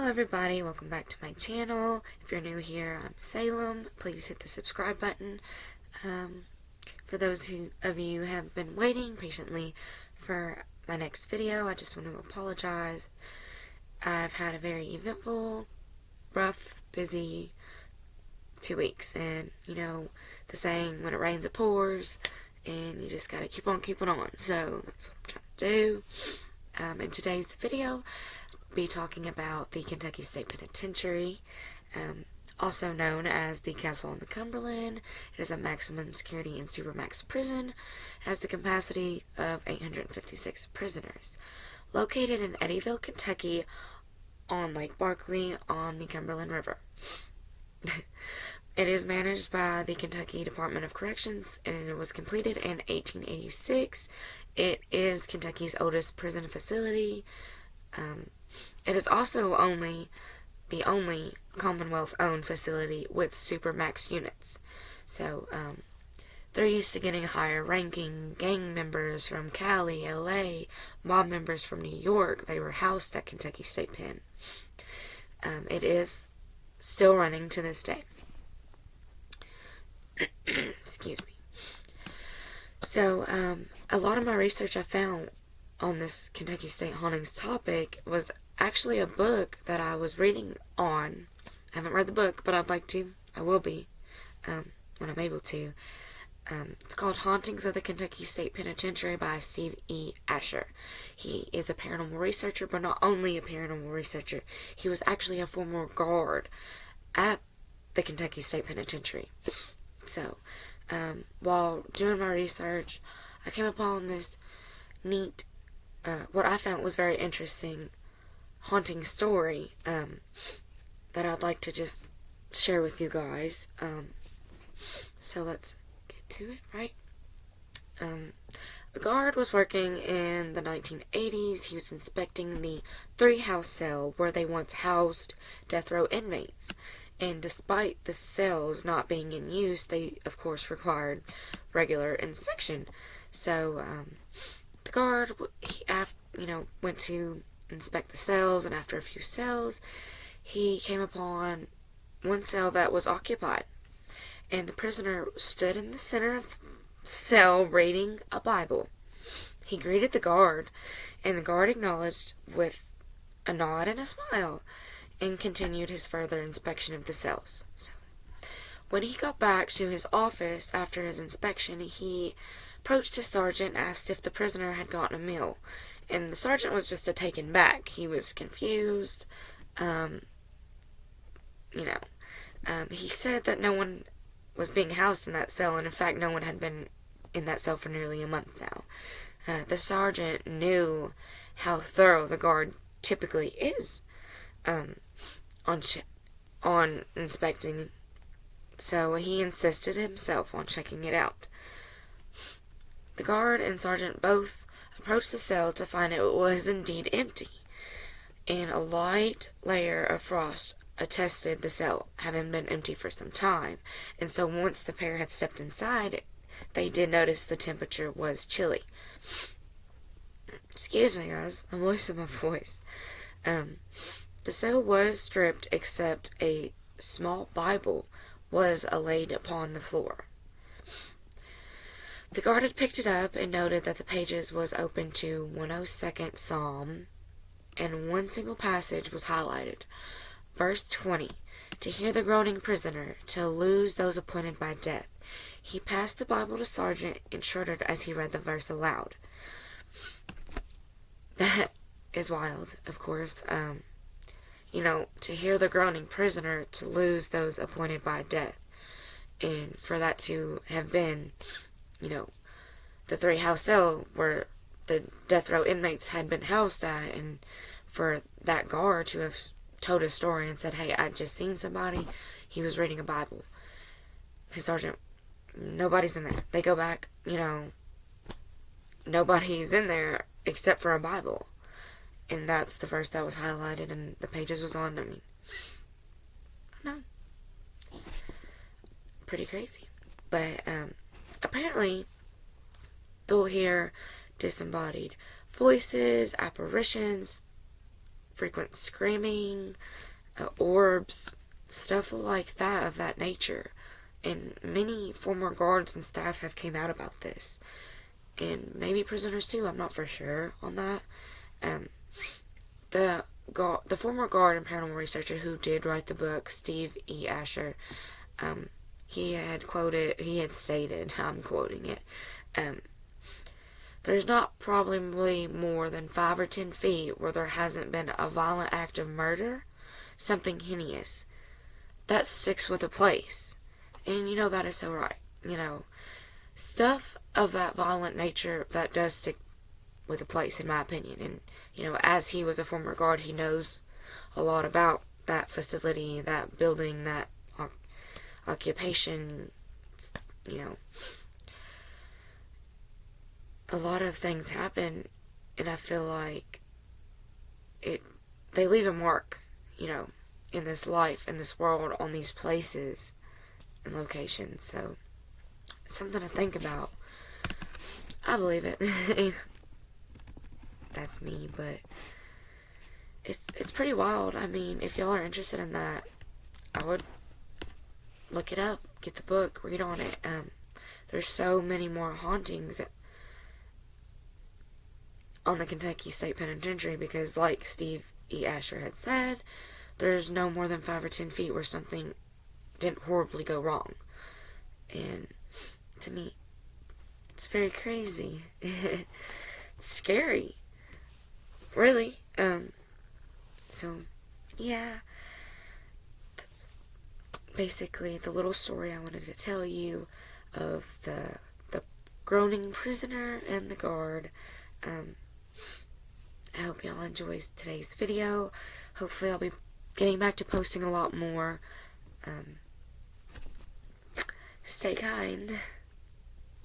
everybody, welcome back to my channel. If you're new here, I'm Salem. Please hit the subscribe button. For those of you who have been waiting patiently for my next video, I just want to apologize. I've had a very eventful, rough, busy 2 weeks, and you know the saying, when it rains it pours, and you just gotta keep on keeping on. So that's what I'm trying to do. In today's video, I'll be talking about the Kentucky State Penitentiary, also known as the Castle on the Cumberland. It is a maximum security and supermax prison. It has the capacity of 856 prisoners. Located in Eddyville, Kentucky, on Lake Barkley on the Cumberland River. It is managed by the Kentucky Department of Corrections, and it was completed in 1886. It is Kentucky's oldest prison facility. It is also the only Commonwealth-owned facility with supermax units. So, they're used to getting higher-ranking gang members from Cali, LA, mob members from New York. They were housed at Kentucky State Pen. It is still running to this day. Excuse me. So, a lot of my research I found on this Kentucky State hauntings topic was actually a book that I was reading on. I haven't read the book, but I'd like to. I will be, when I'm able to. It's called Hauntings of the Kentucky State Penitentiary by Steve E. Asher. He is a paranormal researcher, but not only a paranormal researcher. He was actually a former guard at the Kentucky State Penitentiary. So, while doing my research, I came upon this neat, what I found was very interesting, haunting story, that I'd like to just share with you guys. So let's get to it, right? A guard was working in the 1980s. He was inspecting the 3-house cell where they once housed death row inmates. And despite the cells not being in use, they, of course, required regular inspection. So, the guard, went to inspect the cells, and after a few cells, he came upon one cell that was occupied. And the prisoner stood in the center of the cell reading a Bible. He greeted the guard, and the guard acknowledged with a nod and a smile, and continued his further inspection of the cells. So, when he got back to his office after his inspection, he approached his sergeant and asked if the prisoner had gotten a meal. And the sergeant was just taken back. He was confused. He said that no one was being housed in that cell, and in fact, no one had been in that cell for nearly a month now. The sergeant knew how thorough the guard typically is on inspecting, so he insisted himself on checking it out. The guard and sergeant both approached the cell to find it was indeed empty, and a light layer of frost attested the cell having been empty for some time. And so once the pair had stepped inside, they did notice the temperature was chilly. Excuse me, guys, I'm losing my voice. The cell was stripped, except a small Bible was laid upon the floor. The guard had picked it up and noted that the pages was open to 102nd Psalm, and one single passage was highlighted. Verse 20, to hear the groaning prisoner, to lose those appointed by death. He passed the Bible to Sergeant and shuddered as he read the verse aloud. That is wild, of course. To hear the groaning prisoner, to lose those appointed by death. And for that to have been, the 3-house cell where the death row inmates had been housed at, and for that guard to have told a story and said, hey, I just seen somebody, he was reading a Bible. His sergeant, nobody's in there. They go back, nobody's in there except for a Bible. And that's the verse that was highlighted and the pages was on. I don't know. Pretty crazy. But, apparently, they'll hear disembodied voices, apparitions, frequent screaming, orbs, stuff like that of that nature. And many former guards and staff have came out about this. And maybe prisoners too, I'm not for sure on that. The former guard and paranormal researcher who did write the book, Steve E. Asher, he had stated, I'm quoting it, there's not probably more than 5 or 10 feet where there hasn't been a violent act of murder, something heinous. That sticks with a place. And that is so right. Stuff of that violent nature, that does stick with a place, in my opinion. And, as he was a former guard, he knows a lot about that facility, that building, that occupation, a lot of things happen, and I feel like they leave a mark, in this life, in this world, on these places and locations. So it's something to think about. I believe it. That's me, but it's pretty wild. I mean, if y'all are interested in that, I would look it up, get the book, read on it. There's so many more hauntings on the Kentucky State Penitentiary because, like Steve E. Asher had said, there's no more than 5 or 10 feet where something didn't horribly go wrong. And to me, it's very crazy. It's scary. Really. So, yeah. That's basically the little story I wanted to tell you of the groaning prisoner and the guard. I hope y'all enjoy today's video. Hopefully I'll be getting back to posting a lot more. Stay kind.